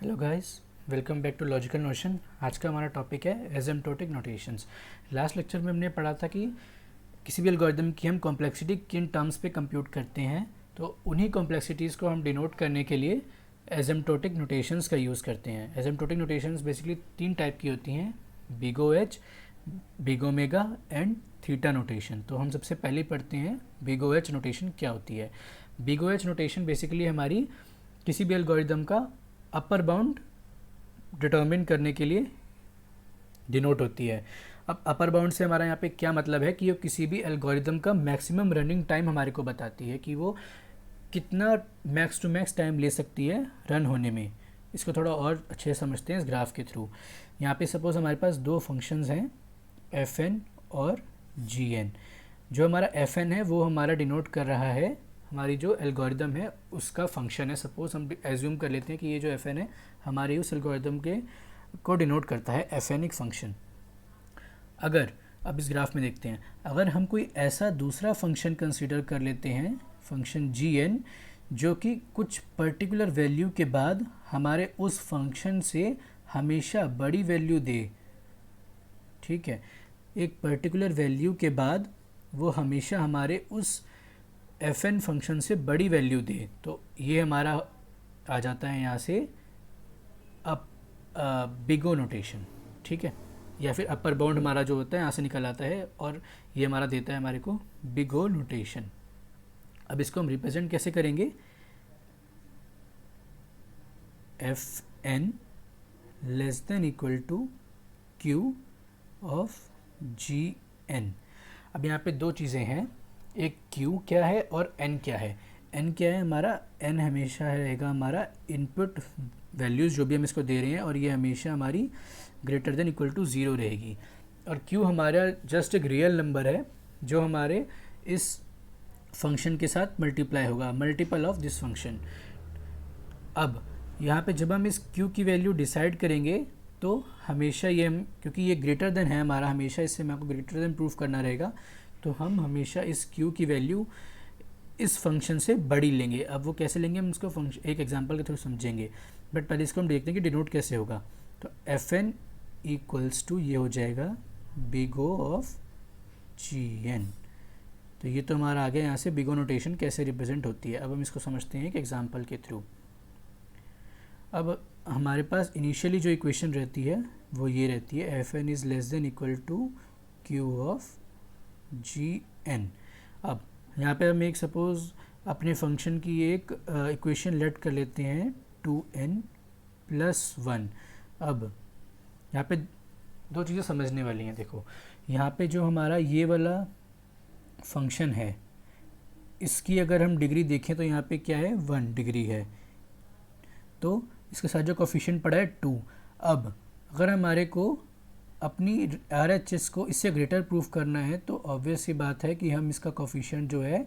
Hello guys, welcome back to logical notion. आज का हमारा टॉपिक है एसिम्प्टोटिक नोटेशंस। लास्ट लेक्चर में हमने पढ़ा था कि किसी भी एल्गोरिदम की हम कॉम्प्लेक्सिटी किन टर्म्स पे कंप्यूट करते हैं, तो उन्हीं कॉम्प्लेक्सिटीज़ को हम डिनोट करने के लिए एसिम्प्टोटिक नोटेशंस का यूज़ करते हैं। एसिम्प्टोटिक नोटेशंस बेसिकली तीन टाइप की होती हैं, big O H, big omega and theta notation. तो हम सबसे पहले पढ़ते हैं बिग ओ एच नोटेशन क्या होती है। Big O H notation basically हमारी किसी भी एल्गोरिदम का अपर बाउंड डिटर्मिन करने के लिए डिनोट होती है। अब अपर बाउंड से हमारा यहाँ पे क्या मतलब है कि वो किसी भी एल्गोरिदम का मैक्सिमम रनिंग टाइम हमारे को बताती है कि वो कितना मैक्स टू मैक्स टाइम ले सकती है रन होने में। इसको थोड़ा और अच्छे से समझते हैं इस ग्राफ के थ्रू। यहाँ पे सपोज हमारे पास दो फंक्शंस हैं, एफ एन और जी एन। जो हमारा एफ एन है वो हमारा डिनोट कर रहा है हमारी जो एल्गोरिदम है उसका फंक्शन है। सपोज हम एज्यूम कर लेते हैं कि ये जो एफ एन है हमारे उस एल्गोरिदम के को डिनोट करता है एफ एन एक फंक्शन। अगर अब इस ग्राफ में देखते हैं, अगर हम कोई ऐसा दूसरा फंक्शन कंसीडर कर लेते हैं, फंक्शन जी एन, जो कि कुछ पर्टिकुलर वैल्यू के बाद हमारे उस फंक्शन से हमेशा बड़ी वैल्यू दे, ठीक है, एक पर्टिकुलर वैल्यू के बाद वो हमेशा हमारे उस एफ एन फंक्शन से बड़ी वैल्यू दे, तो ये हमारा आ जाता है यहाँ से अप बिगो नोटेशन, ठीक है। या फिर अपर बाउंड हमारा जो होता है यहाँ से निकल आता है और ये हमारा देता है हमारे को बिगो नोटेशन। अब इसको हम रिप्रेजेंट कैसे करेंगे, F N less than equal to Q of G N. अब यहाँ पे दो चीज़ें हैं, एक q क्या है और n क्या है। n क्या है हमारा, n हमेशा रहेगा हमारा इनपुट वैल्यूज़ जो भी हम इसको दे रहे हैं, और ये हमेशा हमारी greater than equal to zero रहेगी। और q हमारा जस्ट एक रियल नंबर है जो हमारे इस फंक्शन के साथ मल्टीप्लाई होगा, मल्टीपल ऑफ दिस फंक्शन। अब यहाँ पे जब हम इस q की वैल्यू डिसाइड करेंगे तो हमेशा ये हम, क्योंकि ये ग्रेटर देन है हमारा, हमेशा इससे हमें आपको ग्रेटर देन प्रूफ करना रहेगा, तो हम हमेशा इस q की वैल्यू इस फंक्शन से बड़ी लेंगे। अब वो कैसे लेंगे हम इसको फंक्शन एक एग्जांपल के थ्रू समझेंगे, बट पहले इसको हम देखते हैं कि डिनोट कैसे होगा। तो एफ एन इक्वल्स टू ये हो जाएगा बिगो ऑफ जी एन। तो ये तो हमारा आ गया यहाँ से बिगो नोटेशन कैसे रिप्रेजेंट होती है। अब हम इसको समझते हैं एक एग्जाम्पल के थ्रू। अब हमारे पास इनिशियली जो इक्वेशन रहती है वो ये रहती है, F N is less than equal to Q of G N. अब यहाँ पे हम एक सपोज़ अपने फंक्शन की एक इक्वेशन लेट कर लेते हैं 2n+1। अब यहाँ पे दो चीज़ें समझने वाली हैं। देखो यहाँ पे जो हमारा ये वाला फंक्शन है इसकी अगर हम डिग्री देखें तो यहाँ पे क्या है, 1 डिग्री है, तो इसके साथ जो कोफिशिएंट पड़ा है 2। अब अगर हमारे को अपनी आर एच एस को इससे ग्रेटर प्रूफ करना है तो ऑब्वियस सी बात है कि हम इसका कोफिशिएंट जो है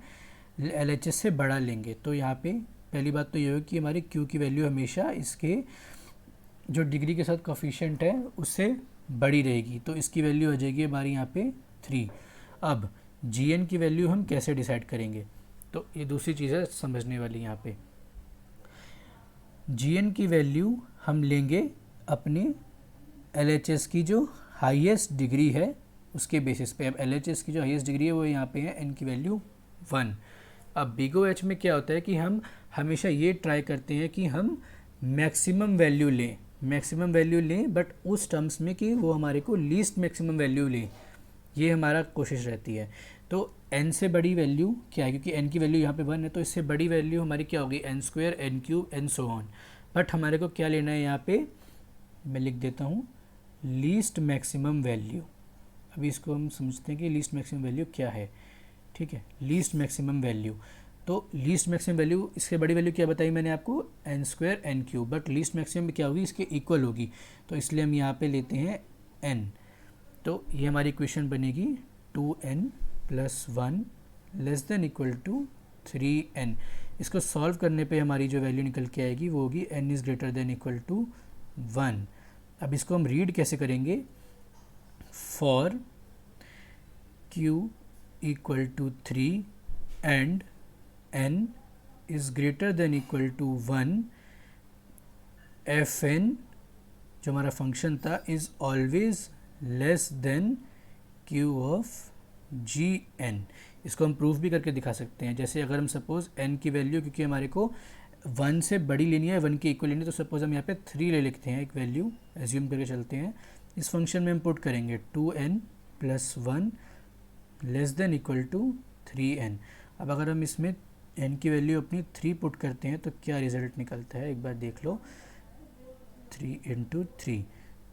एल एच एस से बड़ा लेंगे। तो यहाँ पे पहली बात तो ये हो कि हमारी क्यू की वैल्यू हमेशा इसके जो डिग्री के साथ कोफिशिएंट है उससे बड़ी रहेगी, तो इसकी वैल्यू हो जाएगी हमारी यहाँ पे 3। अब जी एन की वैल्यू हम कैसे डिसाइड करेंगे, तो ये दूसरी चीज़ है समझने वाली। यहाँ पे जी एन की वैल्यू हम लेंगे अपने एल एच एस की जो हाईएस्ट डिग्री है उसके बेसिस पे। अब एल एच एस की जो हाईएस्ट डिग्री है वो यहाँ पे है एन की वैल्यू 1। अब बिगो एच में क्या होता है कि हम हमेशा ये ट्राई करते हैं कि हम मैक्सिमम वैल्यू लें, बट उस टर्म्स में कि वो हमारे को लीस्ट मैक्सिमम वैल्यू लें, ये हमारा कोशिश रहती है। तो n से बड़ी वैल्यू क्या है, क्योंकि n की वैल्यू यहाँ पे 1 है, तो इससे बड़ी वैल्यू हमारी क्या होगी, n² n³ and so on. But हमारे को क्या लेना है यहाँ पे, मैं लिख देता हूँ लीस्ट मैक्सिमम वैल्यू। अभी इसको हम समझते हैं कि लीस्ट मैक्सिमम वैल्यू क्या है, ठीक है। लीस्ट मैक्सिमम वैल्यू, तो लीस्ट मैक्सिमम वैल्यू, इससे बड़ी वैल्यू क्या बताई मैंने आपको, n² n³, but least maximum क्या होगी, इसके इक्वल होगी, तो इसलिए हम यहाँ पे लेते हैं n। तो ये हमारी इक्वेशन बनेगी 2n+1 less than equal to 3n। इसको सॉल्व करने पे हमारी जो वैल्यू निकल के आएगी वो होगी n is greater than equal to 1। अब इसको हम रीड कैसे करेंगे, for q equal to 3 and n is greater than equal to 1, F N जो हमारा फंक्शन था is always less than Q of G N. इसको हम प्रूफ भी करके दिखा सकते हैं। जैसे अगर हम सपोज n की वैल्यू, क्योंकि हमारे को 1 से बड़ी लेनी है, 1 के इक्वल लेनी है, तो सपोज हम यहाँ पे 3 ले लिखते हैं, एक वैल्यू एज्यूम करके चलते हैं। इस फंक्शन में हम पुट करेंगे 2n + 1 less than equal to 3n। अब अगर हम इसमें n की वैल्यू अपनी 3 पुट करते हैं तो क्या रिजल्ट निकलता है, एक बार देख लो। 3 × 3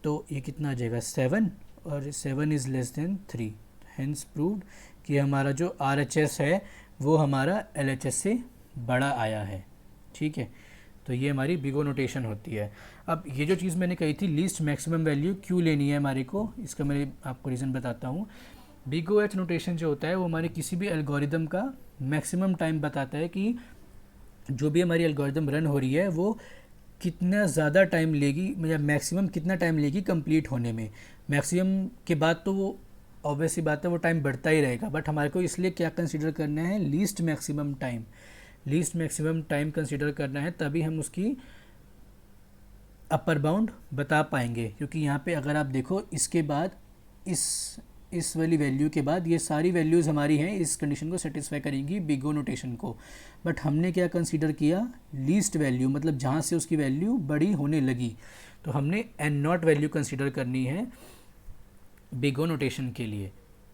तो ये कितना आ जाएगा 7, और 7 is less then 3। Hence proved कि हमारा जो RHS है वो हमारा LHS से बड़ा आया है। ठीक है, तो ये हमारी बिग ओ नोटेशन होती है। अब ये जो चीज़ मैंने कही थी लीस्ट मैक्सिमम वैल्यू क्यों लेनी है हमारे को, इसका मैं आपको रीज़न बताता हूँ। बिग ओ एच नोटेशन जो होता है वो हमारे किसी भी एल्गोरिदम का मैक्सिमम टाइम बताता है कि जो भी हमारी एल्गोरिदम रन हो रही है वो कितना ज़्यादा टाइम लेगी, मतलब मैक्सिमम कितना टाइम लेगी कंप्लीट होने में। मैक्सिमम के बाद तो वो ऑब्वियस सी बात है वो टाइम बढ़ता ही रहेगा, बट हमारे को इसलिए क्या कंसीडर करना है, least maximum time. Least maximum time consider करना है, तभी हम उसकी अपर बाउंड बता पाएंगे। क्योंकि यहाँ पे अगर आप देखो इसके बाद इस वाली वैल्यू के बाद ये सारी वैल्यूज़ हमारी हैं इस कंडीशन को सेटिस्फाई करेंगी बिग ओ नोटेशन को, बट हमने क्या कंसीडर किया, लीस्ट वैल्यू, मतलब जहाँ से उसकी वैल्यू बड़ी होने लगी। तो हमने n0 वैल्यू कंसीडर करनी है बिग ओ नोटेशन के लिए।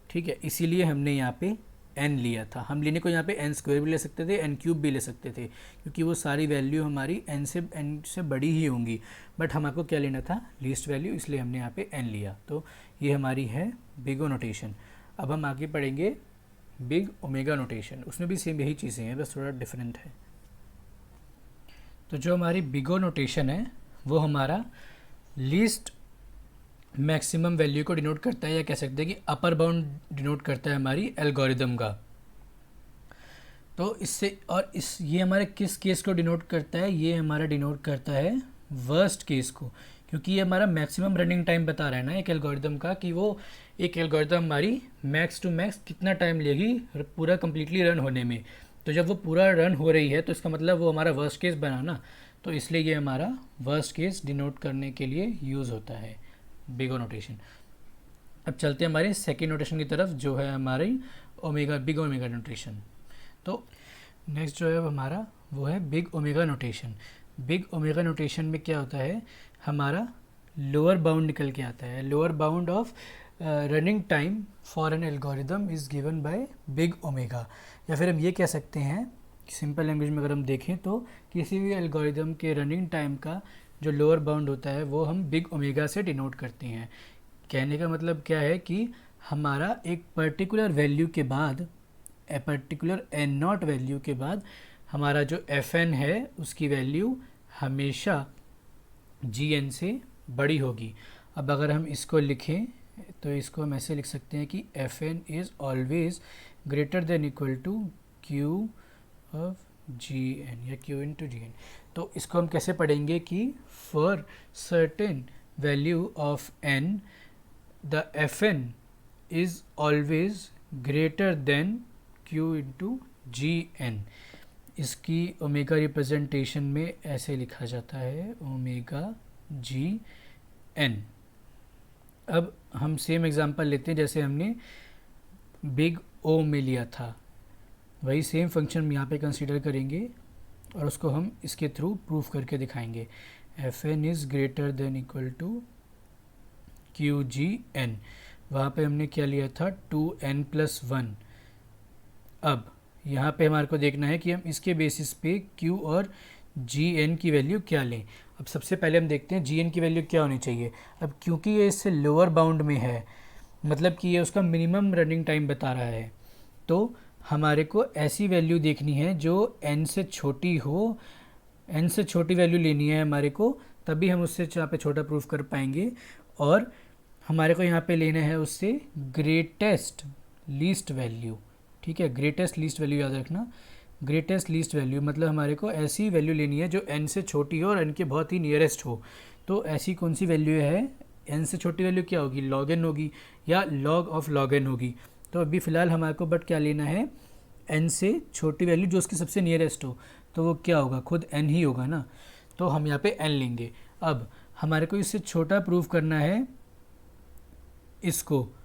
ठीक है, इसीलिए हमने यहाँ पे n लिया था। हम लेने को यहाँ पे n² भी ले सकते थे, n³ भी ले सकते थे, क्योंकि वो सारी वैल्यू हमारी n से बड़ी ही होंगी, बट हमको क्या लेना था, लीस्ट वैल्यू, इसलिए हमने यहाँ पे n लिया। तो ये हमारी है बिग ओ नोटेशन। अब हम आगे पढ़ेंगे बिग ओमेगा नोटेशन, उसमें भी सेम यही चीज़ें हैं, बस थोड़ा डिफरेंट है। तो जो हमारी बिग ओ नोटेशन है वो हमारा लीस्ट मैक्सिमम वैल्यू को डिनोट करता है, या कह सकते हैं कि अपर बाउंड डिनोट करता है हमारी एल्गोरिदम का। तो इससे और ये हमारे किस केस को डिनोट करता है, ये हमारा डिनोट करता है वर्स्ट केस को, क्योंकि ये हमारा मैक्सिमम रनिंग टाइम बता रहा है ना एक एल्गोरिदम का, कि वो एक एल्गोरिदम हमारी मैक्स टू मैक्स कितना टाइम लेगी पूरा कम्प्लीटली रन होने में। तो जब वो पूरा रन हो रही है तो इसका मतलब वो हमारा वर्स्ट केस बना ना, तो इसलिए ये हमारा वर्स्ट केस डिनोट करने के लिए यूज़ होता है बिग ओ नोटेशन। अब चलते हैं हमारे सेकेंड नोटेशन की तरफ, जो है हमारी ओमेगा, बिग ओमेगा नोटेशन। तो नेक्स्ट जो है हमारा वो है big omega notation. Big omega notation में क्या होता है, हमारा लोअर बाउंड निकल के आता है। Lower bound of running time for an algorithm is given by big omega, या फिर हम ये कह सकते हैं सिंपल लैंग्वेज में अगर हम देखें तो किसी भी एल्गोरिदम के रनिंग टाइम का जो लोअर बाउंड होता है वो हम बिग ओमेगा से डिनोट करते हैं। कहने का मतलब क्या है कि हमारा एक पर्टिकुलर वैल्यू के बाद, ए पर्टिकुलर n0 वैल्यू के बाद हमारा जो fn है उसकी वैल्यू हमेशा gn से बड़ी होगी। अब अगर हम इसको लिखें तो इसको हम ऐसे लिख सकते हैं कि fn is always greater than equal to q of gn या q इंटू gn। तो इसको हम कैसे पढ़ेंगे कि for certain value of n the fn is always greater than q into gn। इसकी ओमेगा रिप्रेजेंटेशन में ऐसे लिखा जाता है ओमेगा gn। अब हम सेम एग्जांपल लेते हैं जैसे हमने बिग O में लिया था, वही सेम फंक्शन यहाँ पे कंसीडर करेंगे और उसको हम इसके थ्रू प्रूफ करके दिखाएंगे। fn is greater than equal to qgn। वहाँ पे हमने क्या लिया था 2n+1। अब यहाँ पे हमारे को देखना है कि हम इसके बेसिस पे q और gn की वैल्यू क्या लें। अब सबसे पहले हम देखते हैं gn की वैल्यू क्या होनी चाहिए। अब क्योंकि ये इससे लोअर बाउंड में है, मतलब कि ये उसका मिनिमम रनिंग टाइम बता रहा है, तो हमारे को ऐसी वैल्यू देखनी है जो n से छोटी हो। n से छोटी वैल्यू लेनी है हमारे को, तभी हम उससे यहाँ पे छोटा प्रूफ कर पाएंगे। और हमारे को यहाँ पे लेना है उससे ग्रेटेस्ट लीस्ट वैल्यू। ठीक है, ग्रेटेस्ट लीस्ट वैल्यू याद रखना। ग्रेटेस्ट लीस्ट वैल्यू मतलब हमारे को ऐसी वैल्यू लेनी है जो n से छोटी हो और n के बहुत ही नियरेस्ट हो। तो ऐसी कौन सी वैल्यू है, n से छोटी वैल्यू क्या होगी, log n होगी या log ऑफ log n होगी। तो अभी फ़िलहाल हमारे को बट क्या लेना है, n से छोटी वैल्यू जो उसके सबसे नियरेस्ट हो, तो वो क्या होगा, खुद n ही होगा ना। तो हम यहाँ पे n लेंगे। अब हमारे को इससे छोटा प्रूव करना है, इसको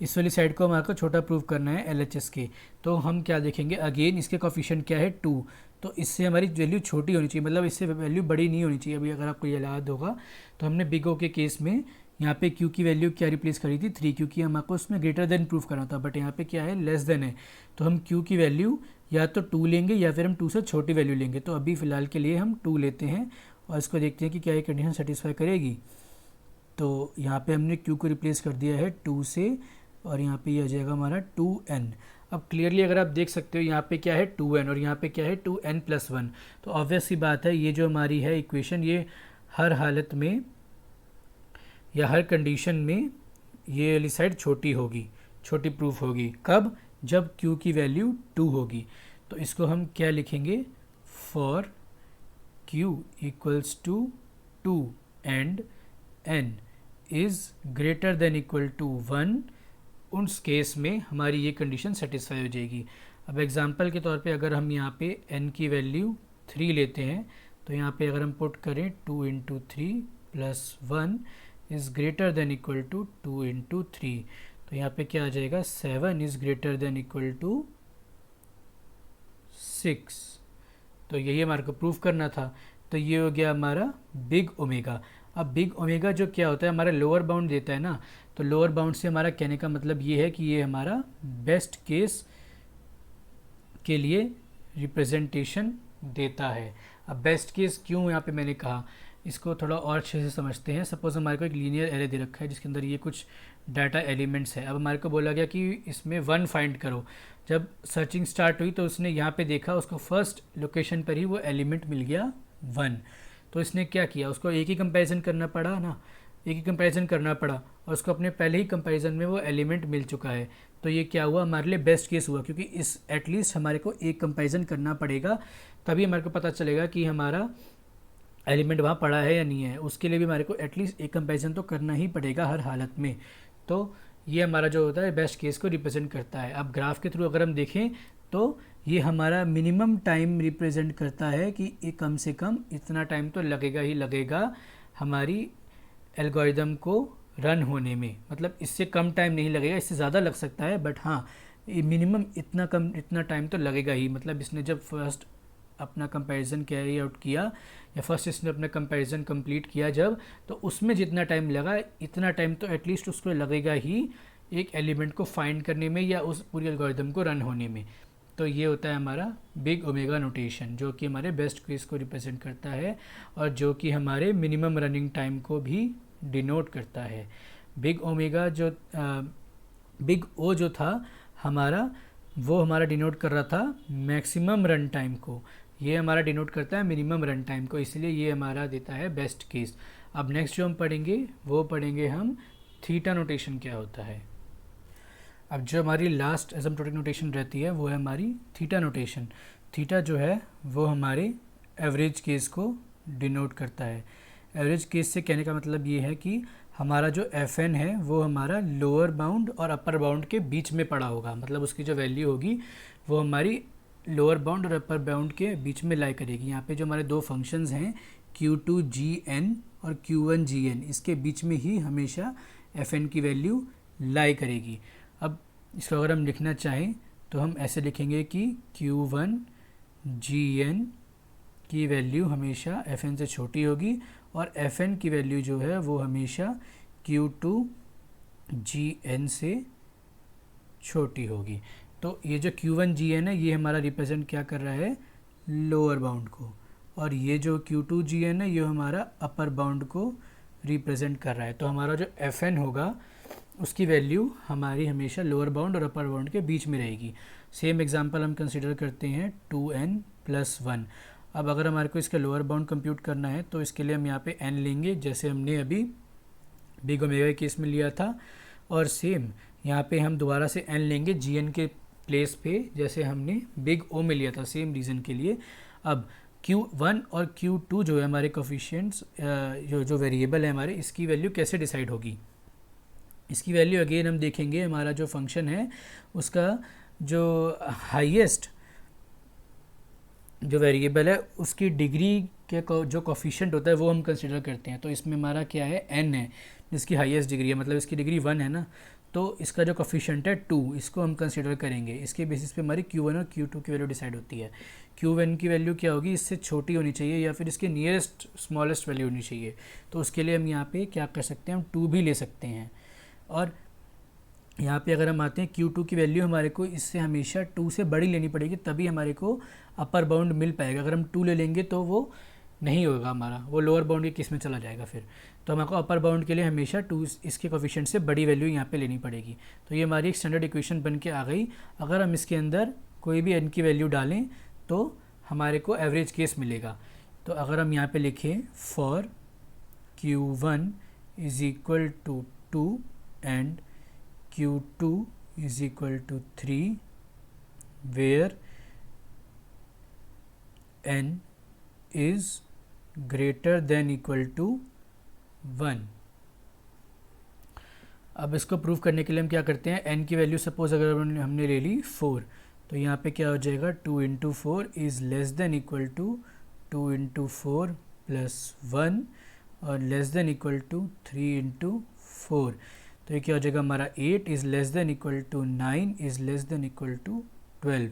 इस वाली साइड को हमारे को छोटा प्रूव करना है LHS के। तो हम क्या देखेंगे, अगेन इसके कोफिशिएंट क्या है 2, तो इससे हमारी वैल्यू छोटी होनी चाहिए, मतलब इससे वैल्यू बड़ी नहीं होनी चाहिए। अभी अगर आपको ये याद होगा तो हमने बिग ओ के केस में यहाँ पे Q की वैल्यू क्या रिप्लेस करी थी 3, क्योंकि हमको उसमें ग्रेटर देन प्रूफ करना था, बट यहाँ पे क्या है लेस देन है। तो हम Q की वैल्यू या तो 2 लेंगे या फिर हम 2 से छोटी वैल्यू लेंगे। तो अभी फ़िलहाल के लिए हम 2 लेते हैं और इसको देखते हैं कि क्या ये कंडीशन सेटिस्फाई करेगी। तो यहाँ पे हमने Q को रिप्लेस कर दिया है 2 से और यहाँ पे ये आ जाएगा हमारा 2n। अब क्लियरली अगर आप देख सकते हो यहाँ पे क्या है 2n और यहाँ पे क्या है 2n+1। तो ऑब्वियस सी बात है ये जो हमारी है इक्वेशन, ये हर हालत में या हर कंडीशन में ये वाली साइड छोटी होगी, छोटी प्रूफ होगी। कब? जब Q की वैल्यू 2 होगी। तो इसको हम क्या लिखेंगे, for Q equals to 2 and n is greater than equal to 1, उस केस में हमारी ये कंडीशन सेटिस्फाई हो जाएगी। अब एग्जांपल के तौर पे अगर हम यहाँ पे n की वैल्यू 3 लेते हैं तो यहाँ पे अगर हम पुट करें 2 into 3 plus 1 is greater than equal to 2 into 3, तो यहाँ पे क्या आ जाएगा 7 is greater than equal to 6। तो यही हमारे को प्रूफ करना था। तो ये हो गया हमारा बिग ओमेगा। अब बिग ओमेगा जो क्या होता है, हमारा लोअर बाउंड देता है ना, तो लोअर बाउंड से हमारा कहने का मतलब ये है कि ये हमारा बेस्ट केस के लिए रिप्रेजेंटेशन देता है। अब बेस्ट केस क्यों यहाँ पे मैंने कहा, इसको थोड़ा और अच्छे से समझते हैं। सपोज हमारे को एक लीनियर एरे दे रखा है जिसके अंदर ये कुछ डाटा एलिमेंट्स है। अब हमारे को बोला गया कि इसमें 1 फाइंड करो। जब सर्चिंग स्टार्ट हुई तो उसने यहाँ पे देखा, उसको फर्स्ट लोकेशन पर ही वो एलिमेंट मिल गया 1। तो इसने क्या किया, उसको एक ही कंपैरिजन करना पड़ा ना, एक ही कंपैरिजन करना पड़ा और उसको अपने पहले ही कंपैरिजन में वो एलिमेंट मिल चुका है। तो ये क्या हुआ, हमारे लिए बेस्ट केस हुआ, क्योंकि इस एटलीस्ट हमारे को एक कंपैरिजन करना पड़ेगा, तभी हमारे को पता चलेगा कि हमारा एलिमेंट वहाँ पड़ा है या नहीं है। उसके लिए भी हमारे को एटलीस्ट एक कंपैरिजन तो करना ही पड़ेगा हर हालत में। तो ये हमारा जो होता है बेस्ट केस को रिप्रेजेंट करता है। अब ग्राफ के थ्रू अगर हम देखें तो ये हमारा मिनिमम टाइम रिप्रेजेंट करता है कि ये कम से कम इतना टाइम तो लगेगा ही लगेगा हमारी एल्गोरिदम को रन होने में। मतलब इससे कम टाइम नहीं लगेगा, इससे ज़्यादा लग सकता है, बट हाँ मिनिमम इतना टाइम तो लगेगा ही। मतलब इसने जब फर्स्ट अपना कंपैरिजन कैरी आउट किया या फर्स्ट इसने अपना कंपैरिजन कंप्लीट किया जब, तो उसमें जितना टाइम लगा इतना टाइम तो एटलीस्ट उसको लगेगा ही एक एलिमेंट को फाइंड करने में या उस पूरी एल्गोरिदम को रन होने में। तो ये होता है हमारा बिग ओमेगा नोटेशन, जो कि हमारे बेस्ट केस को रिप्रेजेंट करता है और जो कि हमारे मिनिमम रनिंग टाइम को भी डिनोट करता है। बिग ओमेगा जो बिग ओ जो था हमारा, वो हमारा डिनोट कर रहा था मैक्सिमम रन टाइम को, ये हमारा डिनोट करता है मिनिमम रन टाइम को, इसलिए ये हमारा देता है बेस्ट केस। अब नेक्स्ट जो हम पढ़ेंगे वो पढ़ेंगे हम थीटा नोटेशन क्या होता है। अब जो हमारी लास्ट एसिम्प्टोटिक नोटेशन रहती है वो है हमारी थीटा नोटेशन। थीटा जो है वो हमारे एवरेज केस को डिनोट करता है। एवरेज केस से कहने का मतलब ये है कि हमारा जो FN है वो हमारा लोअर बाउंड और अपर बाउंड के बीच में पड़ा होगा, मतलब उसकी जो वैल्यू होगी वो हमारी लोअर बाउंड और अपर बाउंड के बीच में लाई करेगी। यहाँ पे जो हमारे दो फंक्शंस हैं Q2GN और Q1GN, इसके बीच में ही हमेशा FN की वैल्यू लाई करेगी। अब इसको अगर हम लिखना चाहें तो हम ऐसे लिखेंगे कि Q1GN की वैल्यू हमेशा FN से छोटी होगी और FN की वैल्यू जो है वो हमेशा Q2GN से छोटी होगी। तो ये जो Q1GN है ये हमारा रिप्रेजेंट क्या कर रहा है, लोअर बाउंड को, और ये जो Q2GN है ये हमारा अपर बाउंड को रिप्रेजेंट कर रहा है। तो हमारा जो FN होगा उसकी वैल्यू हमारी हमेशा लोअर बाउंड और अपर बाउंड के बीच में रहेगी। सेम एग्जांपल हम कंसिडर करते हैं 2n+1। अब अगर हमारे को इसका लोअर बाउंड कंप्यूट करना है तो इसके लिए हम यहाँ पे n लेंगे, जैसे हमने अभी बिग ओमेगा केस में लिया था, और सेम यहाँ पे हम दोबारा से n लेंगे gn के प्लेस पे, जैसे हमने बिग O में लिया था सेम रीज़न के लिए। अब Q1 और Q2 जो है हमारे कोफिशिएंट्स, जो वेरिएबल है हमारे, इसकी वैल्यू कैसे डिसाइड होगी। इसकी वैल्यू अगेन हम देखेंगे, हमारा जो फंक्शन है उसका जो हाईएस्ट जो वेरिएबल है उसकी डिग्री के जो कोफिशिएंट होता है वो हम कंसिडर करते हैं। तो इसमें हमारा क्या है, n है, जिसकी हाईएस्ट डिग्री है, मतलब इसकी डिग्री 1 है ना, तो इसका जो कोफिशिएंट है 2, इसको हम कंसिडर करेंगे। इसके बेसिस पे हमारी Q1 और Q2 की वैल्यू डिसाइड होती है। Q1 की वैल्यू क्या होगी, इससे छोटी होनी चाहिए या फिर इसके नियरेस्ट स्मॉलेस्ट वैल्यू होनी चाहिए। तो उसके लिए हम यहाँ पे क्या कर सकते हैं, हम 2 भी ले सकते हैं। और यहाँ पे अगर हम आते हैं Q2 की वैल्यू हमारे को इससे हमेशा 2 से बड़ी लेनी पड़ेगी, तभी हमारे को अपर बाउंड मिल पाएगा। अगर हम 2 ले लेंगे तो वो नहीं होगा हमारा, वो लोअर बाउंड के किस में चला जाएगा फिर। तो हमको अपर बाउंड के लिए हमेशा 2 इसके कोफिशिएंट से बड़ी वैल्यू यहाँ पे लेनी पड़ेगी। तो ये हमारी एक स्टैंडर्ड इक्वेशन बन के आ गई। अगर हम इसके अंदर कोई भी n की वैल्यू डालें तो हमारे को एवरेज केस मिलेगा। तो अगर हम यहाँ पे लिखें for Q1 is equal to 2 and Q2 is equal to 3 where n is greater than equal to 1। अब इसको प्रूव करने के लिए हम क्या करते हैं, n की वैल्यू सपोज अगर हमने ले ली 4, तो यहाँ पे क्या हो जाएगा, 2 into 4 is less than equal to 2 into 4 plus 1 और less than equal to 3 into 4। तो ये क्या हो जाएगा हमारा 8 is less than equal to 9 is less than equal to 12।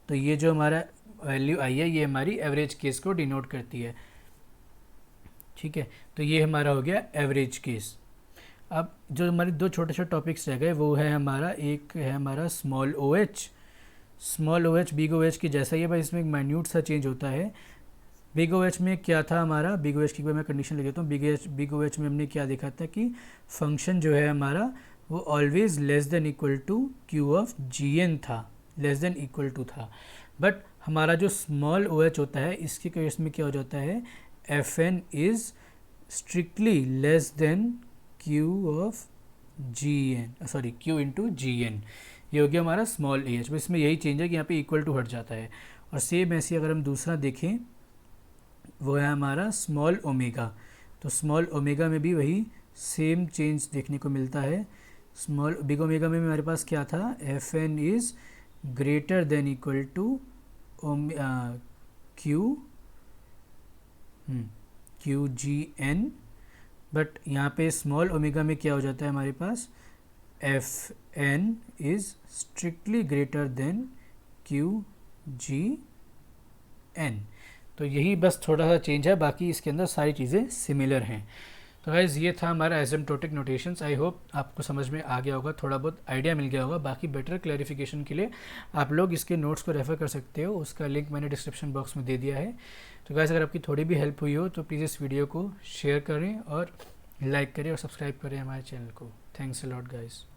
तो ये जो हमारा वैल्यू आई है ये हमारी एवरेज केस को डिनोट करती है। ठीक है, तो ये हमारा हो गया एवरेज केस। अब जो हमारे दो छोटे छोटे टॉपिक्स रह गए वो है हमारा, एक है हमारा small O H big O H की जैसा ही है, भाई इसमें एक माइन्यूट सा चेंज होता है। बिग ओ एच में क्या था हमारा, बिग ओ एच की मैं कंडीशन लिख देता हूँ। बिग ओ एच में हमने क्या देखा था कि फंक्शन जो है हमारा वो always less than equal to Q of G N था, लेस देन इक्वल टू था। बट हमारा जो स्मॉल ओ एच होता है इसके केस में क्या हो जाता है, F N is strictly less than Q of G N, sorry Q into G N. ये हो गया हमारा स्मॉल ए एच। इसमें यही चेंज है कि यहाँ पे इक्वल टू हट जाता है। और सेम ऐसे अगर हम दूसरा देखें वो है हमारा स्मॉल ओमेगा। तो स्मॉल ओमेगा में भी वही सेम चेंज देखने को मिलता है। स्मॉल बिग ओमेगा में हमारे पास क्या था, F N is greater than equal to Q G N. But यहाँ पे स्मॉल ओमेगा में क्या हो जाता है हमारे पास, F N is strictly greater than Q G N. तो यही बस थोड़ा सा चेंज है, बाकी इसके अंदर सारी चीज़ें सिमिलर हैं। तो गाइज़ ये था हमारा एसिम्प्टोटिक नोटेशंस। आई होप आपको समझ में आ गया होगा, थोड़ा बहुत आइडिया मिल गया होगा। बाकी बेटर क्लैरिफिकेशन के लिए आप लोग इसके नोट्स को रेफ़र कर सकते हो, उसका लिंक मैंने डिस्क्रिप्शन बॉक्स में दे दिया है। तो गाइज़ अगर आपकी थोड़ी भी हेल्प हुई हो तो प्लीज़ इस वीडियो को शेयर करें और लाइक करें और सब्सक्राइब करें हमारे चैनल को। Thanks a lot guys.